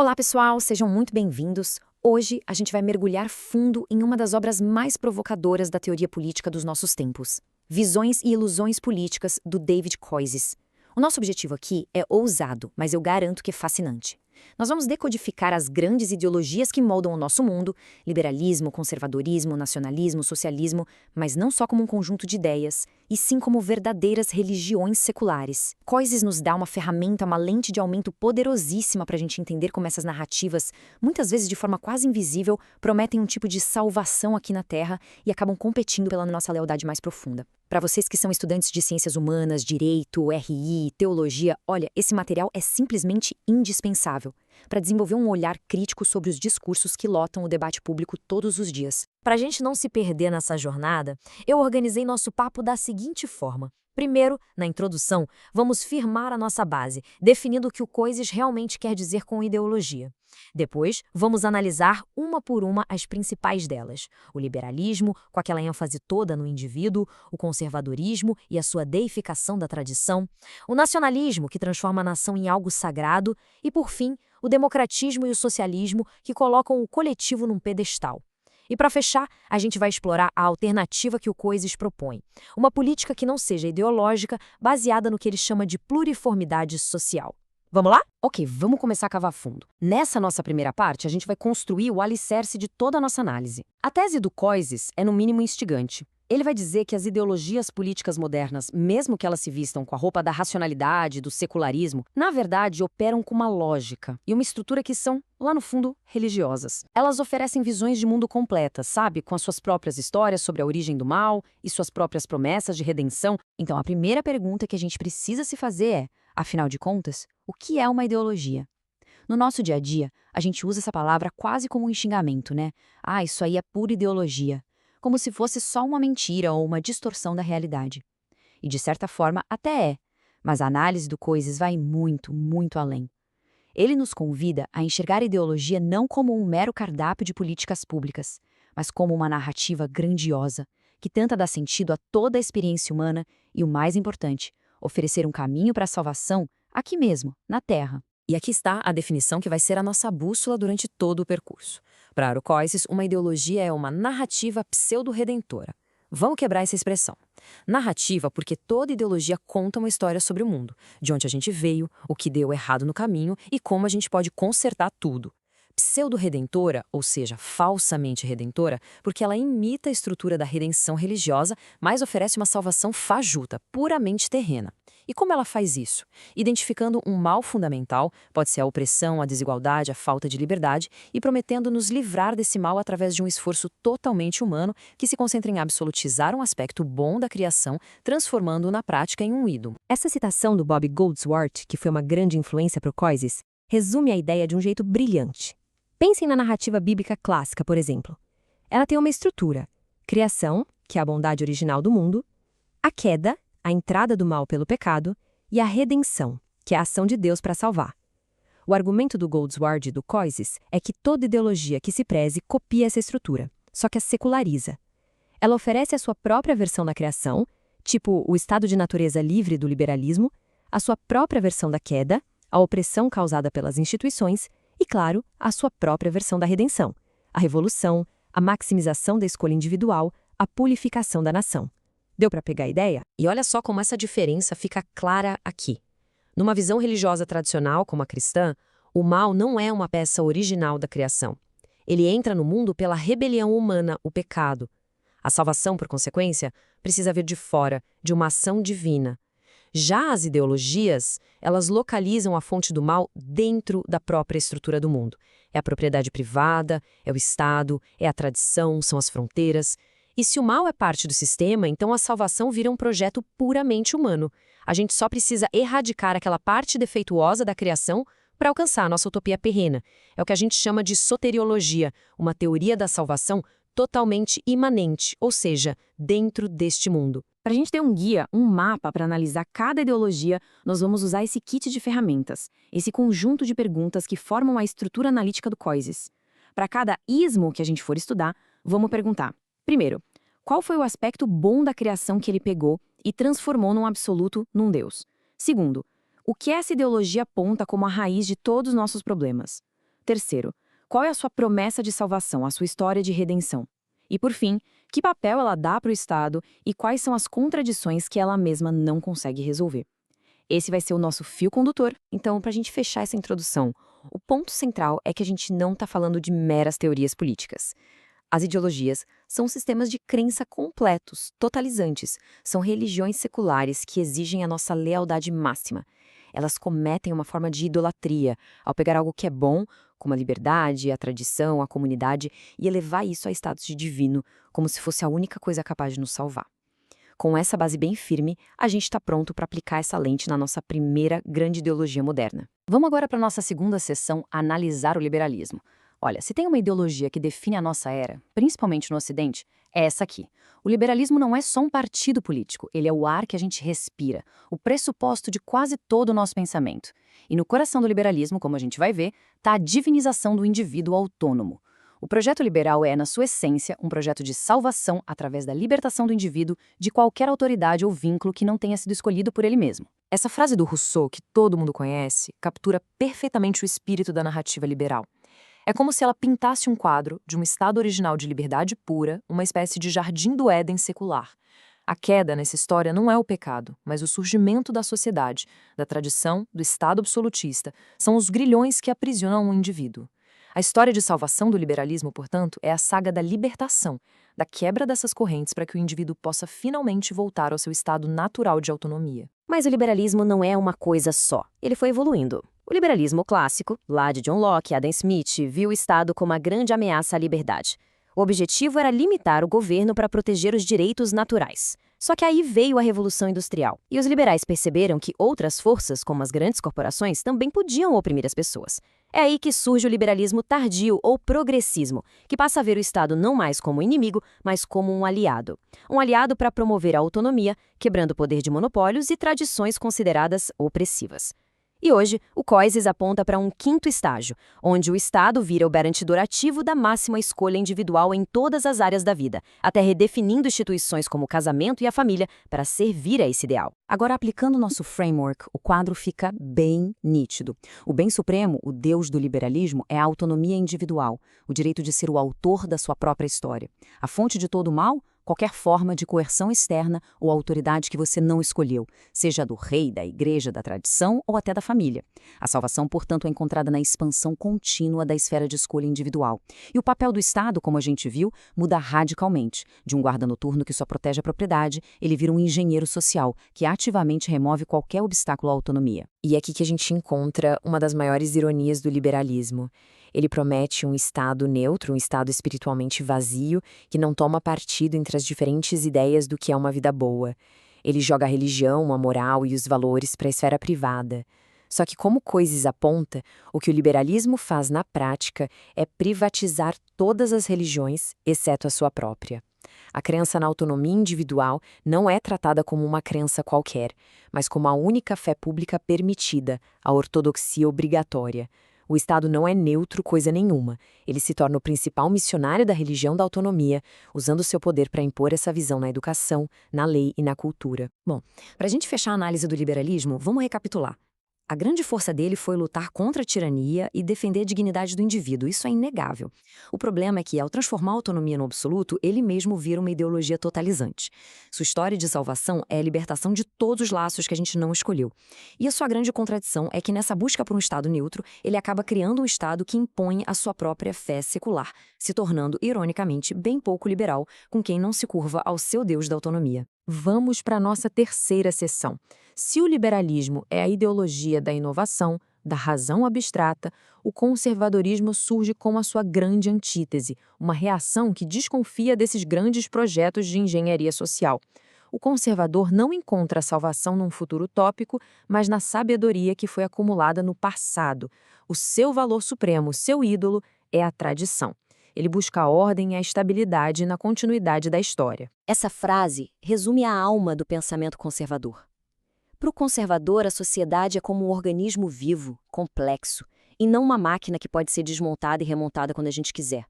Olá, pessoal, sejam muito bem-vindos. Hoje a gente vai mergulhar fundo em uma das obras mais provocadoras da teoria política dos nossos tempos, Visões e Ilusões Políticas, do David Koyzis. O nosso objetivo aqui é ousado, mas eu garanto que é fascinante. Nós vamos decodificar as grandes ideologias que moldam o nosso mundo, liberalismo, conservadorismo, nacionalismo, socialismo, mas não só como um conjunto de ideias, e sim como verdadeiras religiões seculares. Koyzis nos dá uma ferramenta, uma lente de aumento poderosíssima para a gente entender como essas narrativas, muitas vezes de forma quase invisível, prometem um tipo de salvação aqui na Terra e acabam competindo pela nossa lealdade mais profunda. Para vocês que são estudantes de ciências humanas, direito, RI, teologia, olha, esse material é simplesmente indispensável para desenvolver um olhar crítico sobre os discursos que lotam o debate público todos os dias. Para a gente não se perder nessa jornada, eu organizei nosso papo da seguinte forma. Primeiro, na introdução, vamos firmar a nossa base, definindo o que o Koyzis realmente quer dizer com ideologia. Depois, vamos analisar uma por uma as principais delas. O liberalismo, com aquela ênfase toda no indivíduo, o conservadorismo e a sua deificação da tradição, o nacionalismo, que transforma a nação em algo sagrado, e, por fim, o democratismo e o socialismo, que colocam o coletivo num pedestal. E para fechar, a gente vai explorar a alternativa que o Koyzis propõe. Uma política que não seja ideológica, baseada no que ele chama de pluriformidade social. Vamos lá? Ok, vamos começar a cavar fundo. Nessa nossa primeira parte, a gente vai construir o alicerce de toda a nossa análise. A tese do Koyzis é no mínimo instigante. Ele vai dizer que as ideologias políticas modernas, mesmo que elas se vistam com a roupa da racionalidade, do secularismo, na verdade operam com uma lógica e uma estrutura que são, lá no fundo, religiosas. Elas oferecem visões de mundo completas, sabe? Com as suas próprias histórias sobre a origem do mal e suas próprias promessas de redenção. Então, a primeira pergunta que a gente precisa se fazer é, afinal de contas, o que é uma ideologia? No nosso dia a dia, a gente usa essa palavra quase como um xingamento, né? Ah, isso aí é pura ideologia. Como se fosse só uma mentira ou uma distorção da realidade. E de certa forma até é, mas a análise do Koyzis vai muito, muito além. Ele nos convida a enxergar a ideologia não como um mero cardápio de políticas públicas, mas como uma narrativa grandiosa, que tenta dar sentido a toda a experiência humana e, o mais importante, oferecer um caminho para a salvação aqui mesmo, na Terra. E aqui está a definição que vai ser a nossa bússola durante todo o percurso. Para o Koyzis, uma ideologia é uma narrativa pseudo-redentora. Vamos quebrar essa expressão. Narrativa porque toda ideologia conta uma história sobre o mundo, de onde a gente veio, o que deu errado no caminho e como a gente pode consertar tudo. Pseudo-redentora, ou seja, falsamente redentora, porque ela imita a estrutura da redenção religiosa, mas oferece uma salvação fajuta, puramente terrena. E como ela faz isso? Identificando um mal fundamental, pode ser a opressão, a desigualdade, a falta de liberdade, e prometendo nos livrar desse mal através de um esforço totalmente humano que se concentra em absolutizar um aspecto bom da criação, transformando-o na prática em um ídolo. Essa citação do Bob Goldsworth, que foi uma grande influência para o Koyzis, resume a ideia de um jeito brilhante. Pensem na narrativa bíblica clássica, por exemplo. Ela tem uma estrutura: criação, que é a bondade original do mundo, a queda, a entrada do mal pelo pecado, e a redenção, que é a ação de Deus para salvar. O argumento do Goldsworth e do Koyzis é que toda ideologia que se preze copia essa estrutura, só que a seculariza. Ela oferece a sua própria versão da criação, tipo o estado de natureza livre do liberalismo, a sua própria versão da queda, a opressão causada pelas instituições e, claro, a sua própria versão da redenção, a revolução, a maximização da escolha individual, a purificação da nação. Deu para pegar a ideia? E olha só como essa diferença fica clara aqui. Numa visão religiosa tradicional, como a cristã, o mal não é uma peça original da criação. Ele entra no mundo pela rebelião humana, o pecado. A salvação, por consequência, precisa vir de fora, de uma ação divina. Já as ideologias, elas localizam a fonte do mal dentro da própria estrutura do mundo. É a propriedade privada, é o Estado, é a tradição, são as fronteiras. E se o mal é parte do sistema, então a salvação vira um projeto puramente humano. A gente só precisa erradicar aquela parte defeituosa da criação para alcançar a nossa utopia terrena. É o que a gente chama de soteriologia, uma teoria da salvação totalmente imanente, ou seja, dentro deste mundo. Para a gente ter um guia, um mapa para analisar cada ideologia, nós vamos usar esse kit de ferramentas, esse conjunto de perguntas que formam a estrutura analítica do Koyzis. Para cada ismo que a gente for estudar, vamos perguntar: primeiro, qual foi o aspecto bom da criação que ele pegou e transformou num absoluto, num Deus? Segundo, o que essa ideologia aponta como a raiz de todos os nossos problemas? Terceiro, qual é a sua promessa de salvação, a sua história de redenção? E, por fim, que papel ela dá para o Estado e quais são as contradições que ela mesma não consegue resolver? Esse vai ser o nosso fio condutor. Então, para a gente fechar essa introdução, o ponto central é que a gente não está falando de meras teorias políticas. As ideologias são sistemas de crença completos, totalizantes. São religiões seculares que exigem a nossa lealdade máxima. Elas cometem uma forma de idolatria ao pegar algo que é bom, como a liberdade, a tradição, a comunidade, e elevar isso a status de divino, como se fosse a única coisa capaz de nos salvar. Com essa base bem firme, a gente está pronto para aplicar essa lente na nossa primeira grande ideologia moderna. Vamos agora para a nossa segunda sessão, analisar o liberalismo. Olha, se tem uma ideologia que define a nossa era, principalmente no Ocidente, é essa aqui. O liberalismo não é só um partido político, ele é o ar que a gente respira, o pressuposto de quase todo o nosso pensamento. E no coração do liberalismo, como a gente vai ver, está a divinização do indivíduo autônomo. O projeto liberal é, na sua essência, um projeto de salvação através da libertação do indivíduo de qualquer autoridade ou vínculo que não tenha sido escolhido por ele mesmo. Essa frase do Rousseau, que todo mundo conhece, captura perfeitamente o espírito da narrativa liberal. É como se ela pintasse um quadro de um estado original de liberdade pura, uma espécie de jardim do Éden secular. A queda nessa história não é o pecado, mas o surgimento da sociedade, da tradição, do estado absolutista, são os grilhões que aprisionam o indivíduo. A história de salvação do liberalismo, portanto, é a saga da libertação, da quebra dessas correntes para que o indivíduo possa finalmente voltar ao seu estado natural de autonomia. Mas o liberalismo não é uma coisa só. Ele foi evoluindo. O liberalismo clássico, lá de John Locke e Adam Smith, viu o Estado como uma grande ameaça à liberdade. O objetivo era limitar o governo para proteger os direitos naturais. Só que aí veio a Revolução Industrial, e os liberais perceberam que outras forças, como as grandes corporações, também podiam oprimir as pessoas. É aí que surge o liberalismo tardio ou progressismo, que passa a ver o Estado não mais como inimigo, mas como um aliado. Um aliado para promover a autonomia, quebrando o poder de monopólios e tradições consideradas opressivas. E hoje, o COISES aponta para um quinto estágio, onde o Estado vira o garantidor ativo da máxima escolha individual em todas as áreas da vida, até redefinindo instituições como o casamento e a família para servir a esse ideal. Agora, aplicando nosso framework, o quadro fica bem nítido. O bem supremo, o Deus do liberalismo, é a autonomia individual, o direito de ser o autor da sua própria história. A fonte de todo o mal? Qualquer forma de coerção externa ou autoridade que você não escolheu, seja do rei, da igreja, da tradição ou até da família. A salvação, portanto, é encontrada na expansão contínua da esfera de escolha individual. E o papel do Estado, como a gente viu, muda radicalmente. De um guarda noturno que só protege a propriedade, ele vira um engenheiro social, que ativamente remove qualquer obstáculo à autonomia. E é aqui que a gente encontra uma das maiores ironias do liberalismo. Ele promete um estado neutro, um estado espiritualmente vazio, que não toma partido entre as diferentes ideias do que é uma vida boa. Ele joga a religião, a moral e os valores para a esfera privada. Só que, como Coises aponta, o que o liberalismo faz na prática é privatizar todas as religiões, exceto a sua própria. A crença na autonomia individual não é tratada como uma crença qualquer, mas como a única fé pública permitida, a ortodoxia obrigatória. O Estado não é neutro coisa nenhuma. Ele se torna o principal missionário da religião da autonomia, usando seu poder para impor essa visão na educação, na lei e na cultura. Bom, para a gente fechar a análise do liberalismo, vamos recapitular. A grande força dele foi lutar contra a tirania e defender a dignidade do indivíduo, isso é inegável. O problema é que, ao transformar a autonomia no absoluto, ele mesmo vira uma ideologia totalizante. Sua história de salvação é a libertação de todos os laços que a gente não escolheu. E a sua grande contradição é que, nessa busca por um Estado neutro, ele acaba criando um Estado que impõe a sua própria fé secular, se tornando, ironicamente, bem pouco liberal com quem não se curva ao seu Deus da autonomia. Vamos para a nossa terceira sessão. Se o liberalismo é a ideologia da inovação, da razão abstrata, o conservadorismo surge como a sua grande antítese, uma reação que desconfia desses grandes projetos de engenharia social. O conservador não encontra a salvação num futuro utópico, mas na sabedoria que foi acumulada no passado. O seu valor supremo, o seu ídolo, é a tradição. Ele busca a ordem e a estabilidade na continuidade da história. Essa frase resume a alma do pensamento conservador. Para o conservador, a sociedade é como um organismo vivo, complexo, e não uma máquina que pode ser desmontada e remontada quando a gente quiser.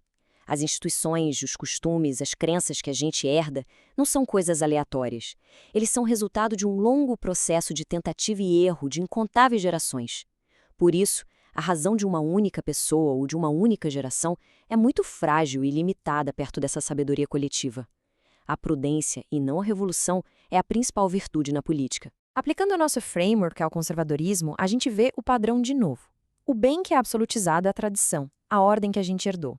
As instituições, os costumes, as crenças que a gente herda não são coisas aleatórias. Eles são resultado de um longo processo de tentativa e erro de incontáveis gerações. Por isso, A razão de uma única pessoa ou de uma única geração é muito frágil e limitada perto dessa sabedoria coletiva. A prudência, e não a revolução, é a principal virtude na política. Aplicando o nosso framework ao conservadorismo, a gente vê o padrão de novo. O bem que é absolutizado é a tradição, a ordem que a gente herdou.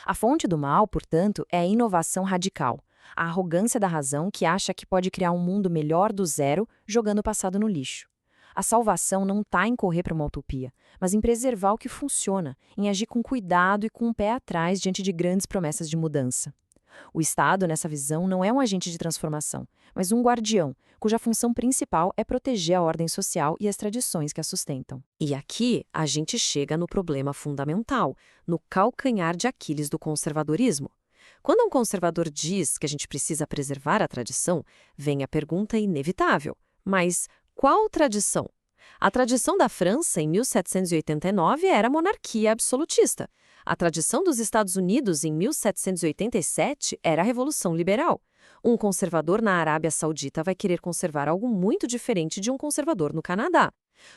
A fonte do mal, portanto, é a inovação radical, a arrogância da razão que acha que pode criar um mundo melhor do zero, jogando o passado no lixo. A salvação não está em correr para uma utopia, mas em preservar o que funciona, em agir com cuidado e com um pé atrás diante de grandes promessas de mudança. O Estado, nessa visão, não é um agente de transformação, mas um guardião, cuja função principal é proteger a ordem social e as tradições que a sustentam. E aqui a gente chega no problema fundamental, no calcanhar de Aquiles do conservadorismo. Quando um conservador diz que a gente precisa preservar a tradição, vem a pergunta inevitável: mas qual tradição? A tradição da França, em 1789, era a monarquia absolutista. A tradição dos Estados Unidos, em 1787, era a Revolução Liberal. Um conservador na Arábia Saudita vai querer conservar algo muito diferente de um conservador no Canadá.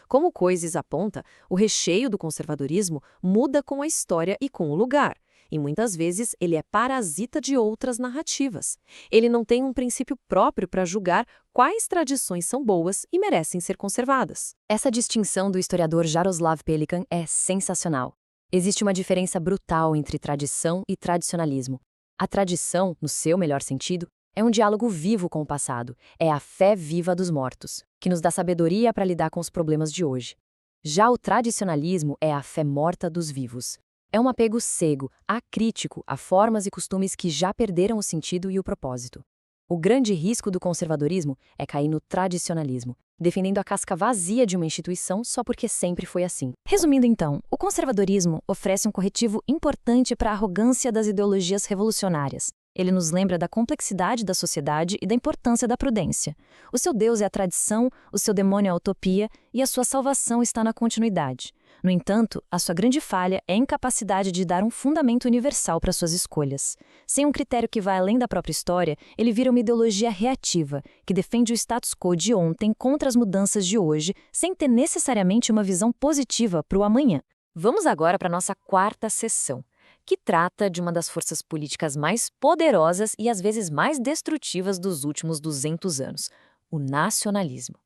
Como Coises aponta, o recheio do conservadorismo muda com a história e com o lugar. E muitas vezes ele é parasita de outras narrativas. Ele não tem um princípio próprio para julgar quais tradições são boas e merecem ser conservadas. Essa distinção do historiador Jaroslav Pelikan é sensacional. Existe uma diferença brutal entre tradição e tradicionalismo. A tradição, no seu melhor sentido, é um diálogo vivo com o passado, é a fé viva dos mortos, que nos dá sabedoria para lidar com os problemas de hoje. Já o tradicionalismo é a fé morta dos vivos. É um apego cego, acrítico a formas e costumes que já perderam o sentido e o propósito. O grande risco do conservadorismo é cair no tradicionalismo, defendendo a casca vazia de uma instituição só porque sempre foi assim. Resumindo então, o conservadorismo oferece um corretivo importante para a arrogância das ideologias revolucionárias. Ele nos lembra da complexidade da sociedade e da importância da prudência. O seu Deus é a tradição, o seu demônio é a utopia e a sua salvação está na continuidade. No entanto, a sua grande falha é a incapacidade de dar um fundamento universal para suas escolhas. Sem um critério que vai além da própria história, ele vira uma ideologia reativa, que defende o status quo de ontem contra as mudanças de hoje, sem ter necessariamente uma visão positiva para o amanhã. Vamos agora para a nossa quarta sessão, que trata de uma das forças políticas mais poderosas e às vezes mais destrutivas dos últimos 200 anos, o nacionalismo.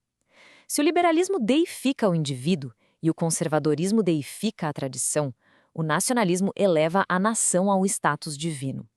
Se o liberalismo deifica o indivíduo e o conservadorismo deifica a tradição, o nacionalismo eleva a nação ao status divino.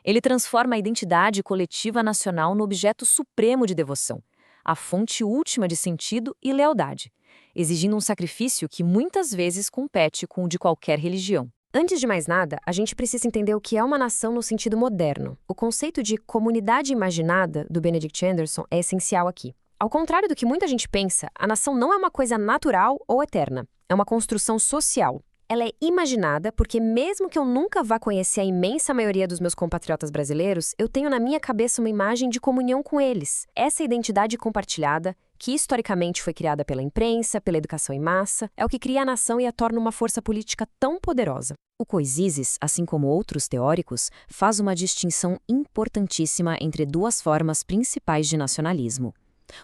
Ele transforma a identidade coletiva nacional no objeto supremo de devoção, a fonte última de sentido e lealdade, exigindo um sacrifício que muitas vezes compete com o de qualquer religião. Antes de mais nada, a gente precisa entender o que é uma nação no sentido moderno. O conceito de comunidade imaginada, do Benedict Anderson, é essencial aqui. Ao contrário do que muita gente pensa, a nação não é uma coisa natural ou eterna. É uma construção social. Ela é imaginada porque, mesmo que eu nunca vá conhecer a imensa maioria dos meus compatriotas brasileiros, eu tenho na minha cabeça uma imagem de comunhão com eles. Essa identidade compartilhada, que historicamente foi criada pela imprensa, pela educação em massa, é o que cria a nação e a torna uma força política tão poderosa. O Coizises, assim como outros teóricos, faz uma distinção importantíssima entre duas formas principais de nacionalismo.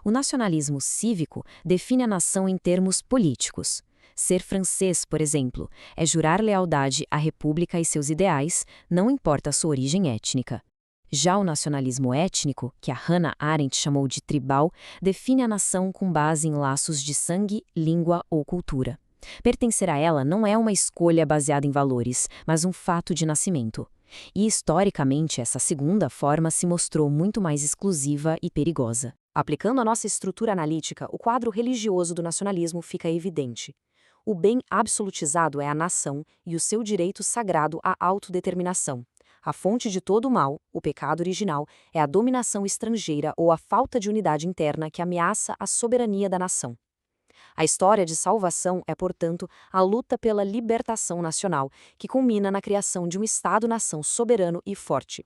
O nacionalismo cívico define a nação em termos políticos. Ser francês, por exemplo, é jurar lealdade à República e seus ideais, não importa a sua origem étnica. Já o nacionalismo étnico, que a Hannah Arendt chamou de tribal, define a nação com base em laços de sangue, língua ou cultura. Pertencer a ela não é uma escolha baseada em valores, mas um fato de nascimento. E, historicamente, essa segunda forma se mostrou muito mais exclusiva e perigosa. Aplicando a nossa estrutura analítica, o quadro religioso do nacionalismo fica evidente. O bem absolutizado é a nação e o seu direito sagrado à autodeterminação. A fonte de todo o mal, o pecado original, é a dominação estrangeira ou a falta de unidade interna que ameaça a soberania da nação. A história de salvação é, portanto, a luta pela libertação nacional, que culmina na criação de um Estado-nação soberano e forte.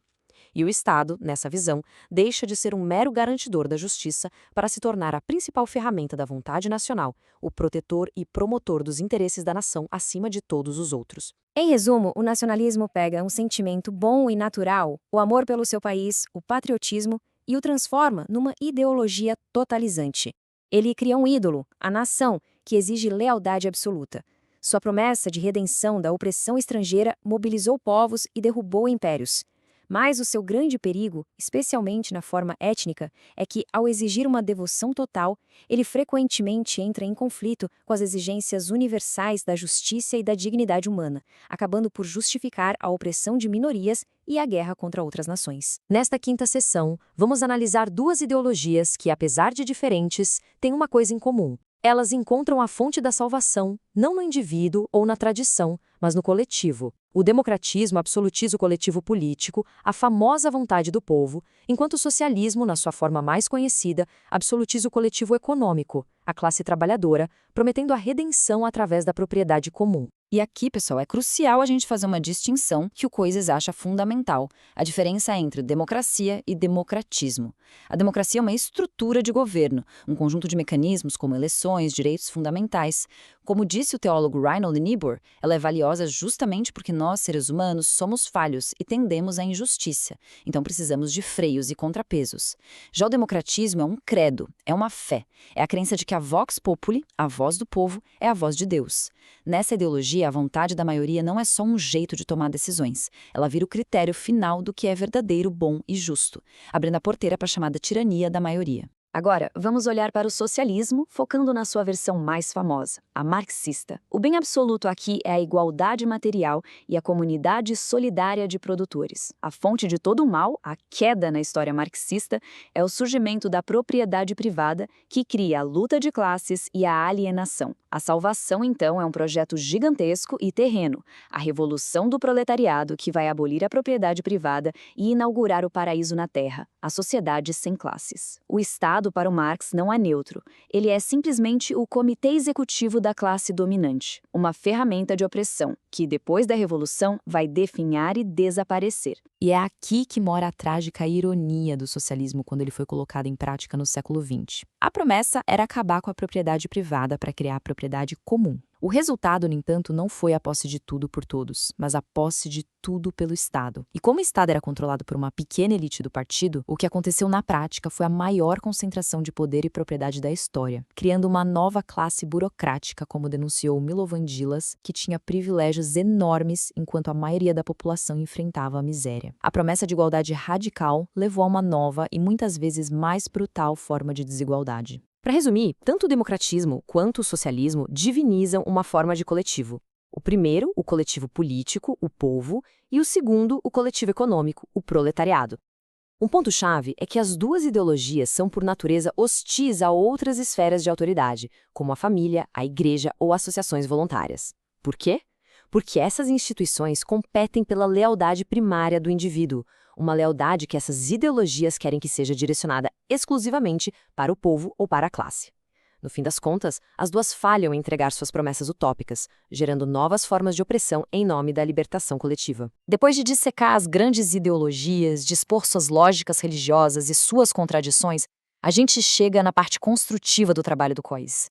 E o Estado, nessa visão, deixa de ser um mero garantidor da justiça para se tornar a principal ferramenta da vontade nacional, o protetor e promotor dos interesses da nação acima de todos os outros. Em resumo, o nacionalismo pega um sentimento bom e natural, o amor pelo seu país, o patriotismo, e o transforma numa ideologia totalizante. Ele cria um ídolo, a nação, que exige lealdade absoluta. Sua promessa de redenção da opressão estrangeira mobilizou povos e derrubou impérios. Mas o seu grande perigo, especialmente na forma étnica, é que, ao exigir uma devoção total, ele frequentemente entra em conflito com as exigências universais da justiça e da dignidade humana, acabando por justificar a opressão de minorias e a guerra contra outras nações. Nesta quinta sessão, vamos analisar duas ideologias que, apesar de diferentes, têm uma coisa em comum. Elas encontram a fonte da salvação, não no indivíduo ou na tradição, mas no coletivo. O democratismo absolutiza o coletivo político, a famosa vontade do povo, enquanto o socialismo, na sua forma mais conhecida, absolutiza o coletivo econômico, a classe trabalhadora, prometendo a redenção através da propriedade comum. E aqui, pessoal, é crucial a gente fazer uma distinção que o Coises acha fundamental, a diferença entre democracia e democratismo. A democracia é uma estrutura de governo, um conjunto de mecanismos como eleições, direitos fundamentais. Como disse o teólogo Reinhold Niebuhr, ela é valiosa justamente porque nós, seres humanos, somos falhos e tendemos à injustiça. Então precisamos de freios e contrapesos. Já o democratismo é um credo, é uma fé. É a crença de que a vox populi, a voz do povo, é a voz de Deus. Nessa ideologia, a vontade da maioria não é só um jeito de tomar decisões. Ela vira o critério final do que é verdadeiro, bom e justo, abrindo a porteira para a chamada tirania da maioria. Agora, vamos olhar para o socialismo, focando na sua versão mais famosa, a marxista. O bem absoluto aqui é a igualdade material e a comunidade solidária de produtores. A fonte de todo o mal, a queda na história marxista, é o surgimento da propriedade privada, que cria a luta de classes e a alienação. A salvação, então, é um projeto gigantesco e terreno, a revolução do proletariado que vai abolir a propriedade privada e inaugurar o paraíso na terra, a sociedade sem classes. O Estado, para o Marx, não é neutro. Ele é simplesmente o comitê executivo da classe dominante, uma ferramenta de opressão, que depois da revolução vai definhar e desaparecer. E é aqui que mora a trágica ironia do socialismo quando ele foi colocado em prática no século XX. A promessa era acabar com a propriedade privada para criar a propriedade comum. O resultado, no entanto, não foi a posse de tudo por todos, mas a posse de tudo pelo Estado. E como o Estado era controlado por uma pequena elite do partido, o que aconteceu na prática foi a maior concentração de poder e propriedade da história, criando uma nova classe burocrática, como denunciou Milovan Đilas, que tinha privilégios enormes enquanto a maioria da população enfrentava a miséria. A promessa de igualdade radical levou a uma nova e muitas vezes mais brutal forma de desigualdade. Para resumir, tanto o democratismo quanto o socialismo divinizam uma forma de coletivo. O primeiro, o coletivo político, o povo, e o segundo, o coletivo econômico, o proletariado. Um ponto-chave é que as duas ideologias são, por natureza, hostis a outras esferas de autoridade, como a família, a igreja ou associações voluntárias. Por quê? Porque essas instituições competem pela lealdade primária do indivíduo, uma lealdade que essas ideologias querem que seja direcionada exclusivamente para o povo ou para a classe. No fim das contas, as duas falham em entregar suas promessas utópicas, gerando novas formas de opressão em nome da libertação coletiva. Depois de dissecar as grandes ideologias, dispor suas lógicas religiosas e suas contradições, a gente chega na parte construtiva do trabalho do Coises.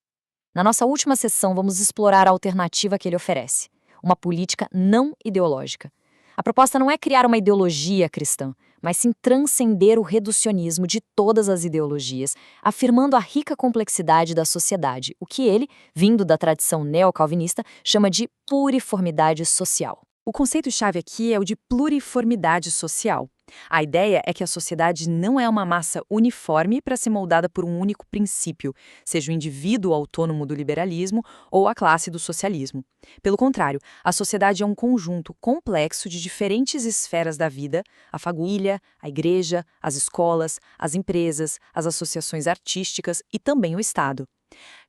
Na nossa última sessão, vamos explorar a alternativa que ele oferece, uma política não ideológica. A proposta não é criar uma ideologia cristã, mas sim transcender o reducionismo de todas as ideologias, afirmando a rica complexidade da sociedade, o que ele, vindo da tradição neocalvinista, chama de pluriformidade social. O conceito-chave aqui é o de pluriformidade social. A ideia é que a sociedade não é uma massa uniforme para ser moldada por um único princípio, seja o indivíduo autônomo do liberalismo ou a classe do socialismo. Pelo contrário, a sociedade é um conjunto complexo de diferentes esferas da vida, a família, a igreja, as escolas, as empresas, as associações artísticas e também o Estado.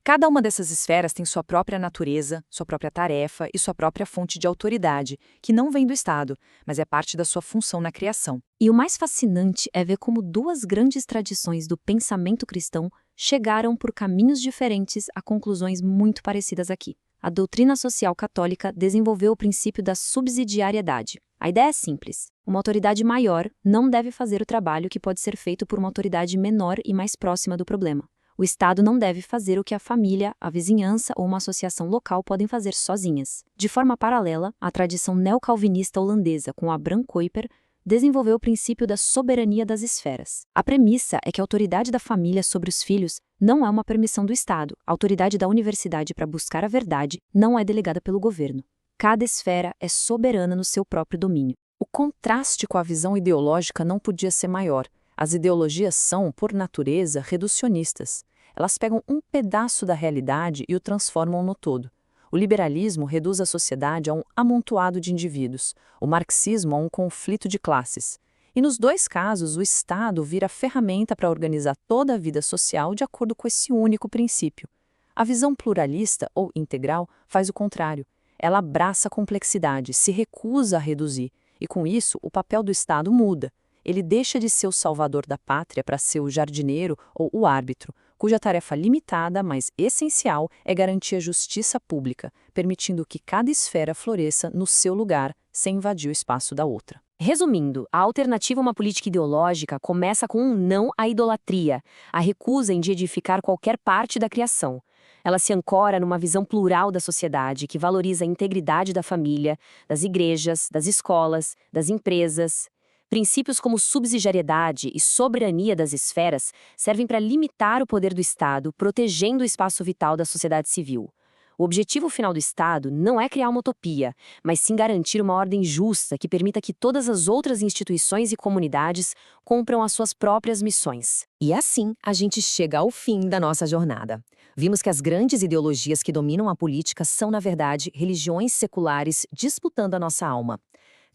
Cada uma dessas esferas tem sua própria natureza, sua própria tarefa e sua própria fonte de autoridade, que não vem do Estado, mas é parte da sua função na criação. E o mais fascinante é ver como duas grandes tradições do pensamento cristão chegaram por caminhos diferentes a conclusões muito parecidas aqui. A doutrina social católica desenvolveu o princípio da subsidiariedade. A ideia é simples. Uma autoridade maior não deve fazer o trabalho que pode ser feito por uma autoridade menor e mais próxima do problema. O Estado não deve fazer o que a família, a vizinhança ou uma associação local podem fazer sozinhas. De forma paralela, a tradição neocalvinista holandesa com Abraham Kuyper desenvolveu o princípio da soberania das esferas. A premissa é que a autoridade da família sobre os filhos não é uma permissão do Estado. A autoridade da universidade para buscar a verdade não é delegada pelo governo. Cada esfera é soberana no seu próprio domínio. O contraste com a visão ideológica não podia ser maior. As ideologias são, por natureza, reducionistas. Elas pegam um pedaço da realidade e o transformam no todo. O liberalismo reduz a sociedade a um amontoado de indivíduos, o marxismo a um conflito de classes. E nos dois casos, o Estado vira ferramenta para organizar toda a vida social de acordo com esse único princípio. A visão pluralista ou integral faz o contrário. Ela abraça a complexidade, se recusa a reduzir, e com isso o papel do Estado muda. Ele deixa de ser o salvador da pátria para ser o jardineiro ou o árbitro, cuja tarefa limitada, mas essencial, é garantir a justiça pública, permitindo que cada esfera floresça no seu lugar, sem invadir o espaço da outra. Resumindo, a alternativa a uma política ideológica começa com um não à idolatria, a recusa em de edificar qualquer parte da criação. Ela se ancora numa visão plural da sociedade que valoriza a integridade da família, das igrejas, das escolas, das empresas. Princípios como subsidiariedade e soberania das esferas servem para limitar o poder do Estado, protegendo o espaço vital da sociedade civil. O objetivo final do Estado não é criar uma utopia, mas sim garantir uma ordem justa que permita que todas as outras instituições e comunidades cumpram as suas próprias missões. E assim, a gente chega ao fim da nossa jornada. Vimos que as grandes ideologias que dominam a política são, na verdade, religiões seculares disputando a nossa alma.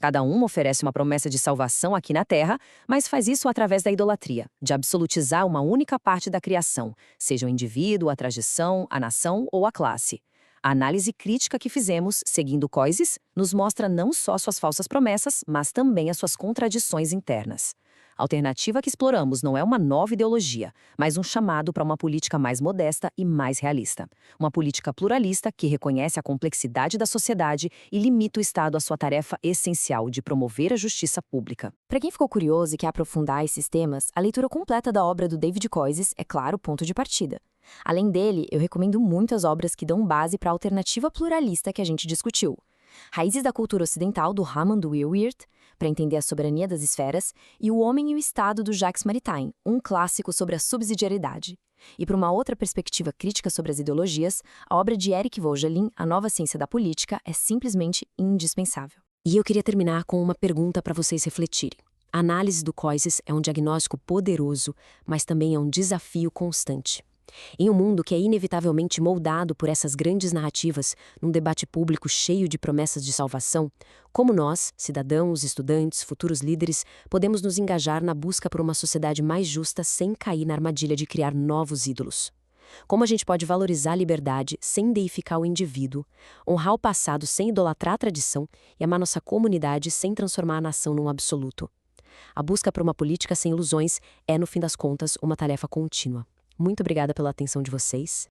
Cada uma oferece uma promessa de salvação aqui na Terra, mas faz isso através da idolatria, de absolutizar uma única parte da criação, seja o indivíduo, a tradição, a nação ou a classe. A análise crítica que fizemos, seguindo Coises, nos mostra não só suas falsas promessas, mas também as suas contradições internas. A alternativa que exploramos não é uma nova ideologia, mas um chamado para uma política mais modesta e mais realista. Uma política pluralista que reconhece a complexidade da sociedade e limita o Estado à sua tarefa essencial de promover a justiça pública. Para quem ficou curioso e quer aprofundar esses temas, a leitura completa da obra do David Coises é, claro, o ponto de partida. Além dele, eu recomendo muito as obras que dão base para a alternativa pluralista que a gente discutiu. Raízes da Cultura Ocidental, do Hammond Willwirt, para entender a soberania das esferas, e O Homem e o Estado, do Jacques Maritain, um clássico sobre a subsidiariedade. E para uma outra perspectiva crítica sobre as ideologias, a obra de Eric Voegelin, A Nova Ciência da Política, é simplesmente indispensável. E eu queria terminar com uma pergunta para vocês refletirem. A análise do Coises é um diagnóstico poderoso, mas também é um desafio constante. Em um mundo que é inevitavelmente moldado por essas grandes narrativas, num debate público cheio de promessas de salvação, como nós, cidadãos, estudantes, futuros líderes, podemos nos engajar na busca por uma sociedade mais justa sem cair na armadilha de criar novos ídolos? Como a gente pode valorizar a liberdade sem deificar o indivíduo, honrar o passado sem idolatrar a tradição e amar nossa comunidade sem transformar a nação num absoluto? A busca por uma política sem ilusões é, no fim das contas, uma tarefa contínua. Muito obrigada pela atenção de vocês